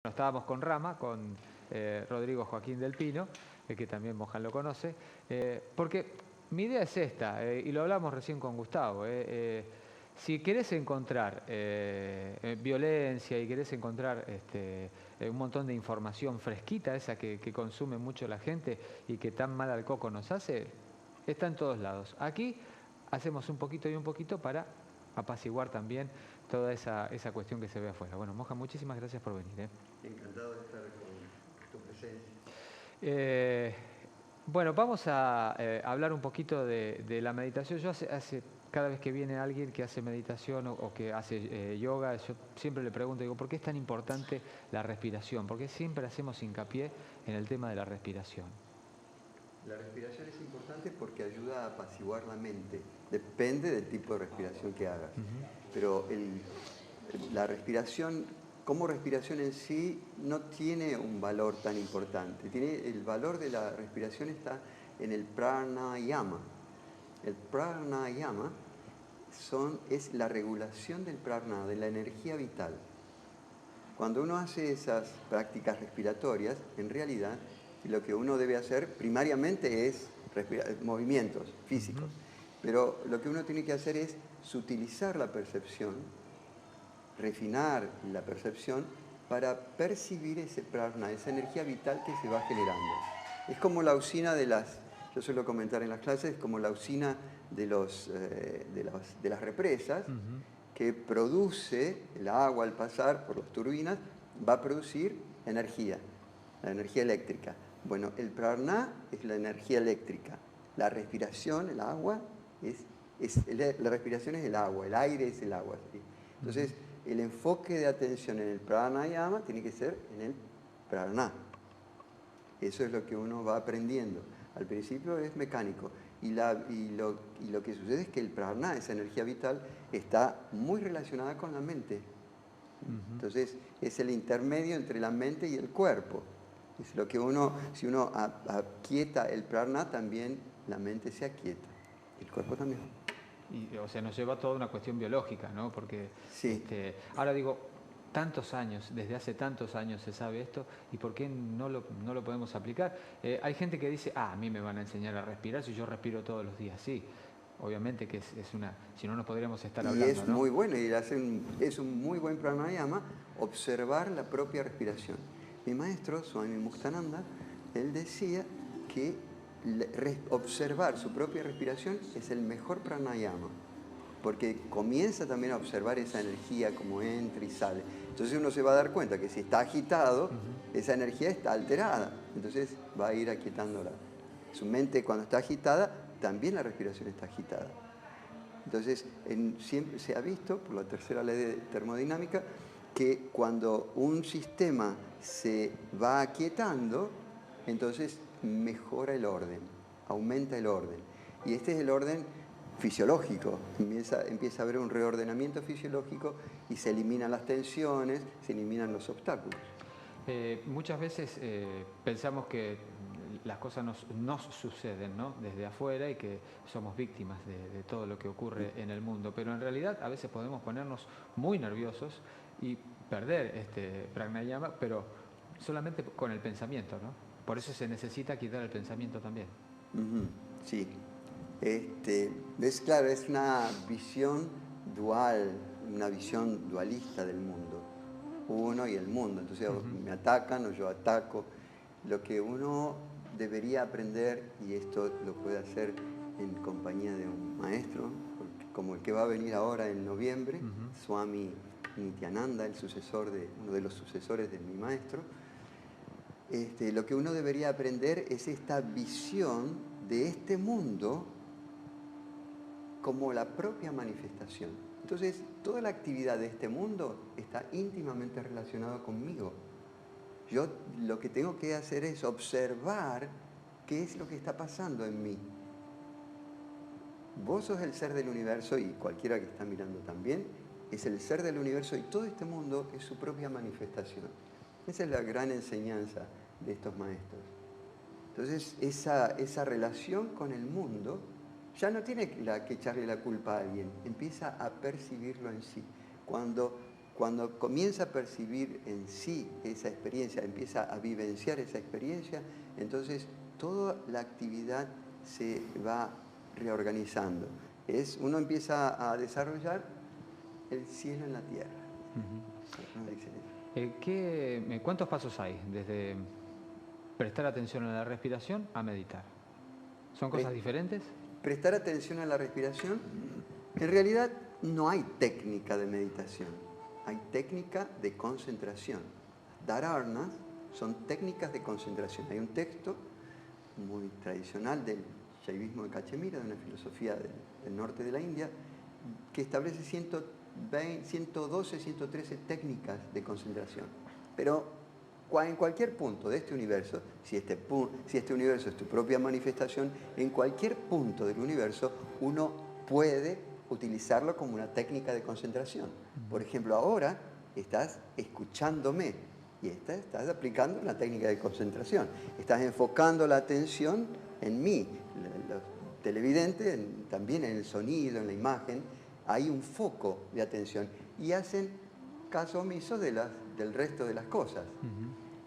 Estábamos con Rama, con Rodrigo Joaquín del Pino, que también Mohan lo conoce, porque mi idea es esta, y lo hablamos recién con Gustavo. Si querés encontrar violencia y querés encontrar un montón de información fresquita, esa que consume mucho la gente y que tan mal al coco nos hace, está en todos lados. Aquí hacemos un poquito y un poquito para apaciguar también toda esa cuestión que se ve afuera. Bueno, Mohan, muchísimas gracias por venir. Encantado de estar con tu presencia. Bueno, vamos a hablar un poquito de la meditación. Yo cada vez que viene alguien que hace meditación o que hace yoga, yo siempre le pregunto, digo, ¿por qué es tan importante la respiración? ¿Por qué siempre hacemos hincapié en el tema de la respiración? La respiración es importante porque ayuda a apaciguar la mente. Depende del tipo de respiración que hagas. Pero la respiración, como respiración en sí, no tiene un valor tan importante. El valor de la respiración está en el pranayama. El pranayama es la regulación del prana, de la energía vital. Cuando uno hace esas prácticas respiratorias, en realidad lo que uno debe hacer primariamente es movimientos físicos. Pero lo que uno tiene que hacer es sutilizar la percepción, refinar la percepción para percibir ese prana, esa energía vital que se va generando. Es como la usina yo suelo comentar en las clases, es como la usina de las represas, que produce el agua al pasar por las turbinas, va a producir energía, la energía eléctrica. Bueno, el prana es la energía eléctrica. La respiración, el agua, la respiración es el agua, el aire es el agua. ¿Sí? Entonces, el enfoque de atención en el pranayama tiene que ser en el prana. Eso es lo que uno va aprendiendo. Al principio es mecánico. Y lo que sucede es que el prana, esa energía vital, está muy relacionada con la mente. Entonces, es el intermedio entre la mente y el cuerpo. Es lo que si uno aquieta el prana, también la mente se aquieta. El cuerpo también. O sea, nos lleva a toda una cuestión biológica, ¿no? Porque Sí. ahora digo, tantos años, desde hace tantos años se sabe esto, ¿y por qué no lo podemos aplicar? Hay gente que dice, a mí me van a enseñar a respirar si yo respiro todos los días. Sí, obviamente que si no, no podríamos estar hablando, Y es ¿no? muy bueno, es un muy buen pranayama observar la propia respiración. Mi maestro, Swami Muktananda, él decía que observar su propia respiración es el mejor pranayama, porque comienza también a observar esa energía como entra y sale. Entonces uno se va a dar cuenta que si está agitado, esa energía está alterada, entonces va a ir aquietándola. Su mente cuando está agitada, también la respiración está agitada. Entonces, siempre se ha visto, por la tercera ley de termodinámica, que cuando un sistema se va aquietando, entonces mejora el orden, aumenta el orden. Y este es el orden fisiológico. Empieza a haber un reordenamiento fisiológico y se eliminan las tensiones, se eliminan los obstáculos. Muchas veces pensamos que las cosas nos suceden, ¿no? Desde afuera y que somos víctimas de todo lo que ocurre en el mundo, pero en realidad a veces podemos ponernos muy nerviosos y perder este pranayama, pero solamente con el pensamiento, ¿no? Por eso se necesita quitar el pensamiento también. Sí. Claro, es una visión dual, una visión dualista del mundo. Uno y el mundo. Entonces me atacan o yo ataco. Lo que uno debería aprender, y esto lo puede hacer en compañía de un maestro, como el que va a venir ahora en noviembre, Swami Nityananda, uno de los sucesores de mi maestro, lo que uno debería aprender es esta visión de este mundo como la propia manifestación. Entonces, toda la actividad de este mundo está íntimamente relacionada conmigo. Yo lo que tengo que hacer es observar qué es lo que está pasando en mí. Vos sos el ser del universo y cualquiera que está mirando también es el ser del universo y todo este mundo es su propia manifestación. Esa es la gran enseñanza de estos maestros. Entonces, esa relación con el mundo ya no tiene que echarle la culpa a alguien, empieza a percibirlo en sí. Cuando Cuando comienza a percibir en sí esa experiencia, empieza a vivenciar esa experiencia, entonces toda la actividad se va reorganizando. Uno empieza a desarrollar el cielo en la tierra. Uno dice eso. ¿Cuántos pasos hay desde prestar atención a la respiración a meditar? ¿Son cosas diferentes? Prestar atención a la respiración, en realidad no hay técnica de meditación, hay técnica de concentración. Dharanas son técnicas de concentración. Hay un texto muy tradicional del Shaivismo de Cachemira, de una filosofía del norte de la India, que establece 112, 113 técnicas de concentración. Pero en cualquier punto de este universo, si este universo es tu propia manifestación, en cualquier punto del universo uno puede utilizarlo como una técnica de concentración. Por ejemplo, ahora estás escuchándome y estás aplicando una técnica de concentración. Estás enfocando la atención en mí. Los televidentes, también en el sonido, en la imagen, hay un foco de atención y hacen caso omiso del resto de las cosas.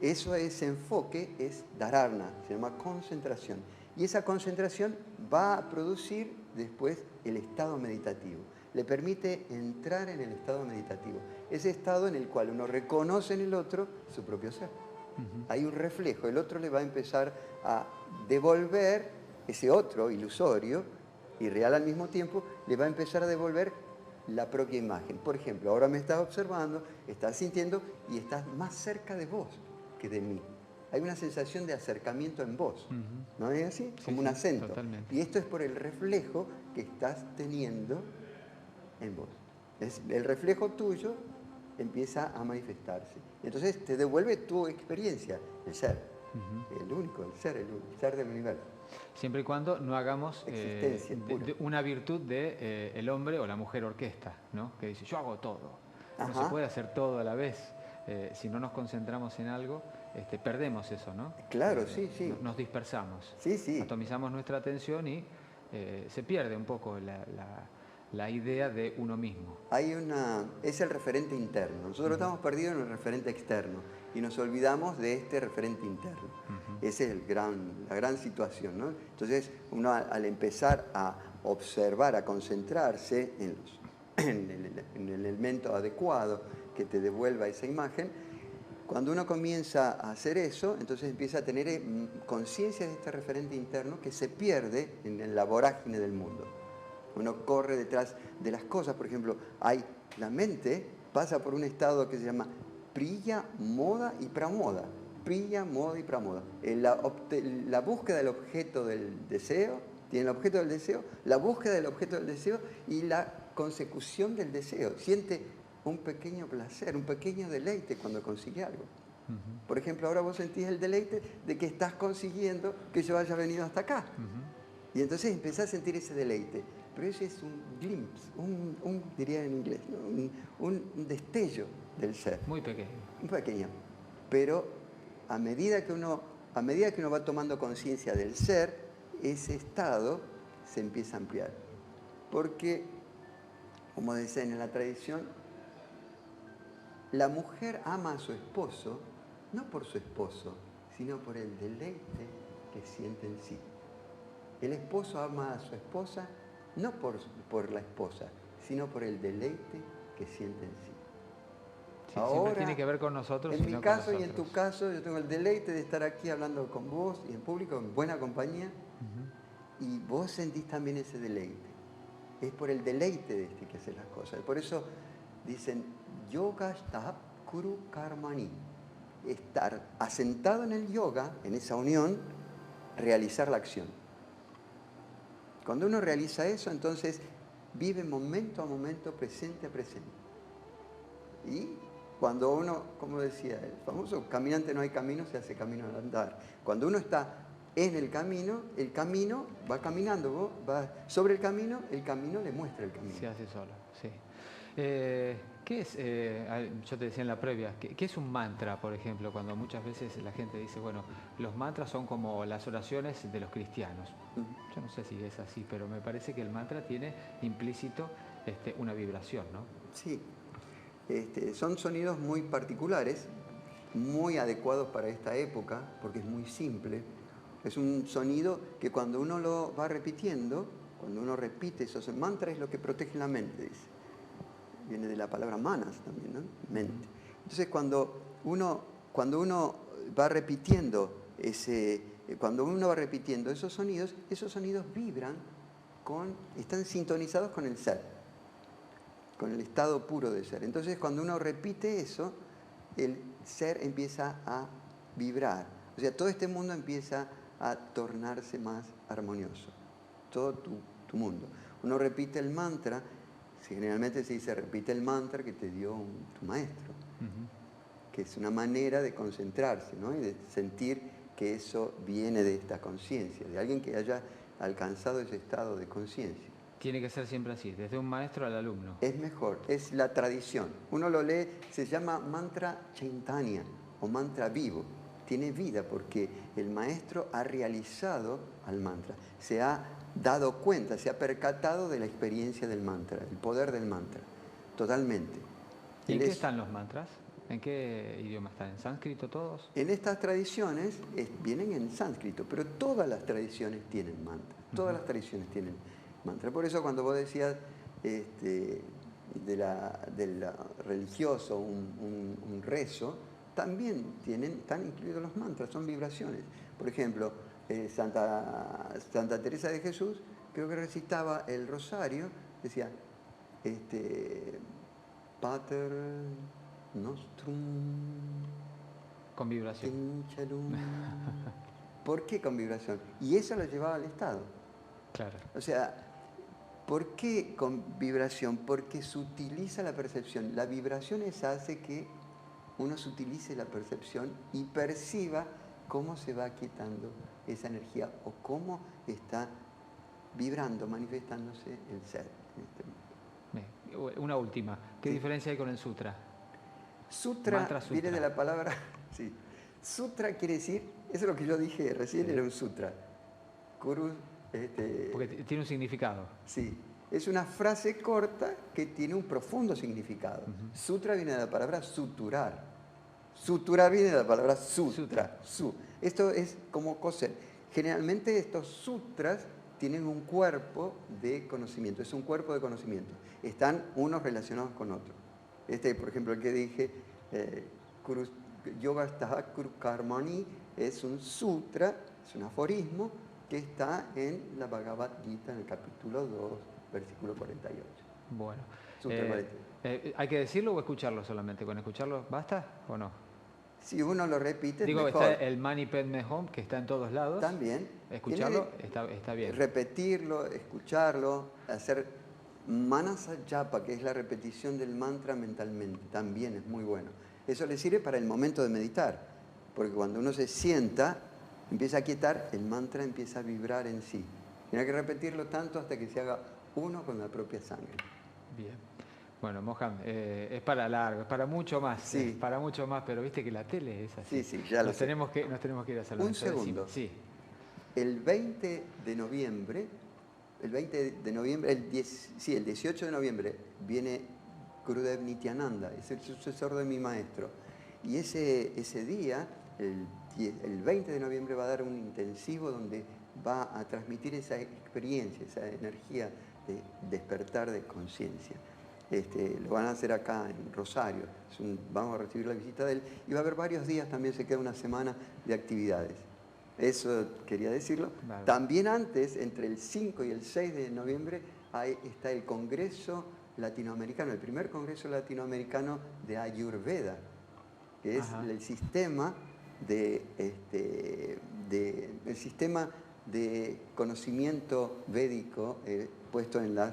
Ese enfoque es dharana, se llama concentración. Y esa concentración va a producir después el estado meditativo. Le permite entrar en el estado meditativo. Ese estado en el cual uno reconoce en el otro su propio ser. Hay un reflejo, el otro le va a empezar a devolver, ese otro ilusorio y real al mismo tiempo, le va a empezar a devolver la propia imagen. Por ejemplo, ahora me estás observando, estás sintiendo y estás más cerca de vos que de mí. Hay una sensación de acercamiento en vos, ¿no es así? Sí, como un acento. Totalmente. Y esto es por el reflejo que estás teniendo en vos. El reflejo tuyo empieza a manifestarse. Entonces te devuelve tu experiencia, el ser, el único, el ser del universo. Siempre y cuando no hagamos una virtud de el hombre o la mujer orquesta, ¿no? Que dice, yo hago todo. No se puede hacer todo a la vez. Si no nos concentramos en algo, perdemos eso, ¿no? Claro, sí. Nos dispersamos. Sí. Atomizamos nuestra atención y se pierde un poco la idea de uno mismo. Es el referente interno. Nosotros estamos perdidos en el referente externo y nos olvidamos de este referente interno. Esa es la gran situación, ¿no? Entonces, uno al empezar a observar, a concentrarse en el elemento adecuado que te devuelva esa imagen, cuando uno comienza a hacer eso, entonces empieza a tener conciencia de este referente interno que se pierde en la vorágine del mundo. Uno corre detrás de las cosas, por ejemplo, la mente pasa por un estado que se llama priya, moda y pramoda. Priya, moda y pramoda. La búsqueda del objeto del deseo, tiene el objeto del deseo, la búsqueda del objeto del deseo y la consecución del deseo. Siente un pequeño placer, un pequeño deleite cuando consigue algo. Por ejemplo, ahora vos sentís el deleite de que estás consiguiendo que yo haya venido hasta acá. Y entonces empezás a sentir ese deleite. Pero ese es un glimpse, diría en inglés, ¿no? un destello del ser. Muy pequeño. Muy pequeño. Pero a medida que uno va tomando conciencia del ser, ese estado se empieza a ampliar. Porque, como dicen en la tradición, la mujer ama a su esposo, no por su esposo, sino por el deleite que siente en sí. El esposo ama a su esposa no por la esposa, sino por el deleite que siente en sí. Sí, ahora, siempre tiene que ver con nosotros. En mi caso y en tu caso, yo tengo el deleite de estar aquí hablando con vos y en público, en buena compañía, y vos sentís también ese deleite. Es por el deleite de este que haces las cosas. Por eso dicen, yoga stap kuru karmani. Estar asentado en el yoga, en esa unión, realizar la acción. Cuando uno realiza eso, entonces vive momento a momento, presente a presente. Y cuando uno, como decía el famoso, caminante no hay camino, se hace camino al andar. Cuando uno está en el camino va caminando, vos vas sobre el camino le muestra el camino. Se hace solo, sí. ¿Qué es, yo te decía en la previa, ¿qué es un mantra, por ejemplo? Cuando muchas veces la gente dice, bueno, los mantras son como las oraciones de los cristianos. Yo no sé si es así, pero me parece que el mantra tiene implícito una vibración, ¿no? Sí. Son sonidos muy particulares, muy adecuados para esta época, porque es muy simple. Es un sonido que cuando uno lo va repitiendo, cuando uno repite esos mantras, es lo que protege la mente, dice. Viene de la palabra manas también, ¿no? Mente. Entonces, cuando uno va repitiendo esos sonidos vibran, están sintonizados con el ser, con el estado puro de ser. Entonces, cuando uno repite eso, el ser empieza a vibrar. O sea, todo este mundo empieza a tornarse más armonioso. Todo tu mundo. Uno repite el mantra, generalmente se dice repite el mantra que te dio tu maestro, que es una manera de concentrarse, ¿no? Y de sentir que eso viene de esta conciencia, de alguien que haya alcanzado ese estado de conciencia. Tiene que ser siempre así, desde un maestro al alumno. Es mejor, es la tradición. Uno lo lee, se llama mantra chaitanya o mantra vivo. Tiene vida porque el maestro ha realizado al mantra, se ha dado cuenta, se ha percatado de la experiencia del mantra, el poder del mantra, totalmente. ¿Y en qué están los mantras? ¿En qué idioma están? ¿En sánscrito todos? En estas tradiciones vienen en sánscrito, pero todas las tradiciones tienen mantra, todas las tradiciones tienen mantra. Por eso cuando vos decías del religioso, un rezo, también están incluidos los mantras, son vibraciones. Por ejemplo, Santa Teresa de Jesús, creo que recitaba el rosario, decía, Pater Nostrum. Con vibración. ¿Por qué con vibración? Y eso lo llevaba al estado. Claro. O sea, ¿por qué con vibración? Porque se utiliza la percepción. La vibración hace que uno se utilice la percepción y perciba cómo se va quietando esa energía o cómo está vibrando, manifestándose el ser en este mundo. Una última. ¿Qué diferencia hay con el sutra? Sutra viene de la palabra... Sí. Sutra quiere decir, eso es lo que yo dije recién, era un sutra. Kuru, porque tiene un significado. Sí. Es una frase corta que tiene un profundo significado. Sutra viene de la palabra suturar. Suturar viene de la palabra sutra. Esto es como coser. Generalmente estos sutras tienen un cuerpo de conocimiento. Es un cuerpo de conocimiento. Están unos relacionados con otros. Por ejemplo, el que dije, Yogastaha Kuru Karmani, es un sutra, es un aforismo que está en la Bhagavad Gita, en el capítulo 2, versículo 48. Bueno. ¿Hay que decirlo o escucharlo solamente? ¿Con escucharlo basta o no? Si uno lo repite, digo, mejor. Está el Mani Padme Hum, que está en todos lados. También. Escucharlo está bien. Repetirlo, escucharlo, hacer Manasa Japa, que es la repetición del mantra mentalmente, también es muy bueno. Eso le sirve para el momento de meditar, porque cuando uno se sienta, empieza a quietar, el mantra empieza a vibrar en sí. Tiene que repetirlo tanto hasta que se haga uno con la propia sangre. Bien. Bueno, Mohan, es para largo, es para mucho más. Sí. Para mucho más, pero viste que la tele es así. Sí, ya lo sé. Nos tenemos que ir a saludar. Un segundo. Sí. El 20 de noviembre, el 18 de noviembre viene Gurudev Nityananda, es el sucesor de mi maestro. Y ese día, el 20 de noviembre, va a dar un intensivo donde va a transmitir esa experiencia, esa energía de despertar de conciencia. Lo van a hacer acá en Rosario, vamos a recibir la visita de él y va a haber varios días, también se queda una semana de actividades. Eso quería decirlo. Vale. También antes, entre el 5 y el 6 de noviembre, está el Congreso Latinoamericano, el primer Congreso Latinoamericano de Ayurveda, que es el sistema el sistema de conocimiento védico puesto en los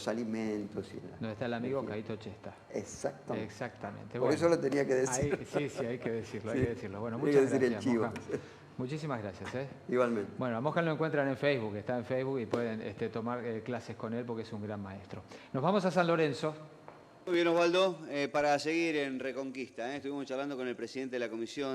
alimentos. Donde está el amigo Caito Chesta. Exactamente. Exactamente. Por eso lo tenía que decir. Sí, hay que decirlo, sí. hay que decirlo. Bueno, muchas gracias, Mohan. El Muchísimas gracias. Igualmente. Bueno, a Mohan lo encuentran en Facebook, está en Facebook y pueden tomar clases con él porque es un gran maestro. Nos vamos a San Lorenzo. Muy bien, Osvaldo, para seguir en Reconquista. Estuvimos charlando con el presidente de la Comisión